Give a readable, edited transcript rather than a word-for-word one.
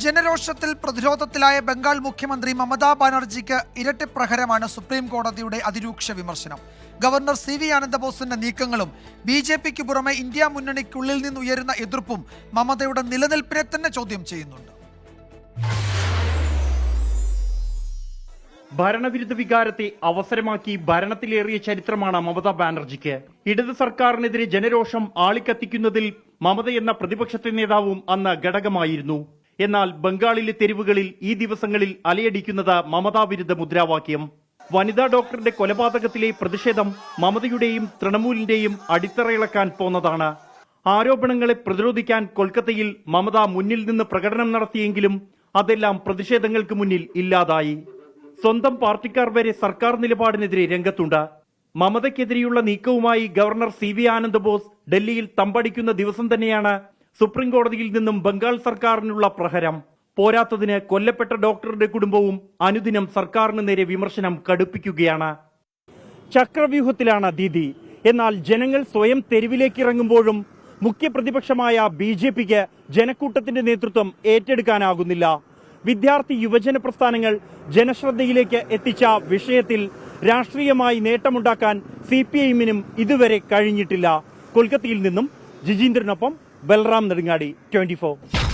ജനരോഷത്തിൽ പ്രതിരോധത്തിലായ ബംഗാൾ മുഖ്യമന്ത്രി മമതാ ബാനർജിക്ക് ഇരട്ടി പ്രഹരമാണ് സുപ്രീം കോടതിയുടെ അതിരൂക്ഷ വിമർശനം. Governor CV. ആനന്ദബോസിന്റെ നീക്കങ്ങളും ബി.ജെ.പിക്ക് പുറമെ ഇന്ത്യ മുന്നണിക്കുള്ളിൽ നിന്ന് ഉയരുന്ന എതിർപ്പും മമതയുടെ നിലനിൽപ്പിനെ തന്നെ ചോദ്യം ചെയ്യുന്നുണ്ട്. ഭരണവിരുദ്ധ വികാരത്തെ അവസരമാക്കി ഭരണത്തിലേറിയ ചരിത്രമാണ് മമതാ ബാനർജിക്ക്. ഇടത് സർക്കാരിനെതിരെ ജനരോഷം ആളിക്കത്തിക്കുന്നതിൽ മമത എന്ന പ്രതിപക്ഷത്തെ നേതാവും അന്ന് ഘടകമായിരുന്നു. എന്നാൽ ബംഗാളിലെ തെരുവുകളിൽ ഈ ദിവസങ്ങളിൽ അലയടിക്കുന്നത് മമതാ വിരുദ്ധ മുദ്രാവാക്യം. വനിതാ ഡോക്ടറുടെ കൊലപാതകത്തിലെ പ്രതിഷേധം മമതയുടെയും തൃണമൂലിന്റെയും അടിത്തറയിളക്കാൻ പോന്നതാണ്. ആരോപണങ്ങളെ പ്രതിരോധിക്കാൻ കൊൽക്കത്തയിൽ മമത മുന്നിൽ നിന്ന് പ്രകടനം നടത്തിയെങ്കിലും അതെല്ലാം പ്രതിഷേധങ്ങൾക്ക് മുന്നിൽ ഇല്ലാതായി. സ്വന്തം പാർട്ടിക്കാർ വരെ സർക്കാർ നിലപാടിനെതിരെ രംഗത്തുണ്ട്. മമതയ്ക്കെതിരെയുള്ള നീക്കവുമായി ഗവർണർ സി.വി. ആനന്ദബോസ് ഡൽഹിയിൽ തമ്പടിക്കുന്ന ദിവസം തന്നെയാണ് സുപ്രീം കോടതിയിൽ നിന്നും ബംഗാൾ സർക്കാരിനുള്ള പ്രഹരം. പോരാത്തതിന് കൊല്ലപ്പെട്ട ഡോക്ടറുടെ കുടുംബവും അനുദിനം സർക്കാരിന് നേരെ വിമർശനം കടുപ്പിക്കുകയാണ്. ചക്രവ്യൂഹത്തിലാണ് ദീദി. എന്നാൽ ജനങ്ങൾ സ്വയം തെരുവിലേക്ക് ഇറങ്ങുമ്പോഴും മുഖ്യ പ്രതിപക്ഷമായ ബി.ജെ.പിക്ക് ജനക്കൂട്ടത്തിന്റെ നേതൃത്വം ഏറ്റെടുക്കാനാകുന്നില്ല. വിദ്യാർത്ഥി യുവജന പ്രസ്ഥാനങ്ങൾ ജനശ്രദ്ധയിലേക്ക് എത്തിച്ച വിഷയത്തിൽ രാഷ്ട്രീയമായി നേട്ടമുണ്ടാക്കാൻ CPIM-നും ഇതുവരെ കഴിഞ്ഞിട്ടില്ല. കൊൽക്കത്തയിൽ നിന്നും ജിജീന്ദ്രനൊപ്പം ബൽറാം നെടുങ്ങാടി, 24.